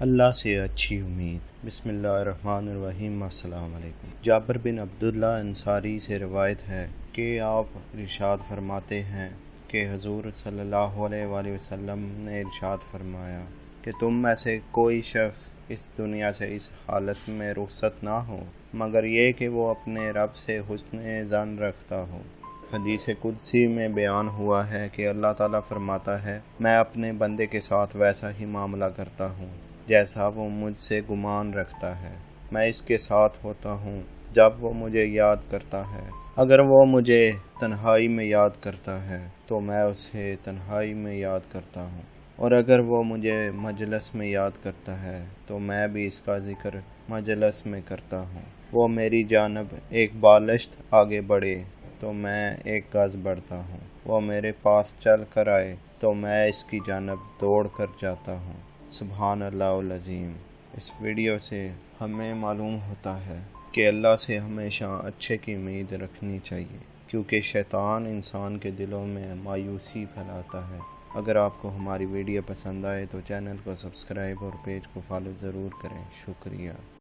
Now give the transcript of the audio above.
اللہ سے اچھی امید۔ بسم اللہ الرحمن الرحیم۔ السلام علیکم۔ جابر بن عبداللہ انصاری سے روایت ہے کہ آپ ارشاد فرماتے ہیں کہ حضور صلی اللہ علیہ وآلہ وسلم نے ارشاد فرمایا کہ تم میں سے کوئی شخص اس دنیا سے اس حالت میں رخصت نہ ہو مگر یہ کہ وہ اپنے رب سے حسن ظن رکھتا ہو۔ حدیث قدسی میں بیان ہوا ہے کہ اللہ تعالیٰ فرماتا ہے، میں اپنے بندے کے ساتھ ویسا ہی معاملہ کرتا ہوں جیسا وہ مجھ سے گمان رکھتا ہے۔ میں اس کے ساتھ ہوتا ہوں جب وہ مجھے یاد کرتا ہے۔ اگر وہ مجھے تنہائی میں یاد کرتا ہے تو میں اسے تنہائی میں یاد کرتا ہوں، اور اگر وہ مجھے مجلس میں یاد کرتا ہے تو میں بھی اس کا ذکر مجلس میں کرتا ہوں۔ وہ میری جانب ایک بالشت آگے بڑھے تو میں ایک گز بڑھتا ہوں۔ وہ میرے پاس چل کر آئے تو میں اس کی جانب دوڑ کر جاتا ہوں۔ سبحان اللہ العظیم۔ اس ویڈیو سے ہمیں معلوم ہوتا ہے کہ اللہ سے ہمیشہ اچھے کی امید رکھنی چاہیے، کیونکہ شیطان انسان کے دلوں میں مایوسی پھیلاتا ہے۔ اگر آپ کو ہماری ویڈیو پسند آئے تو چینل کو سبسکرائب اور پیج کو فالو ضرور کریں۔ شکریہ۔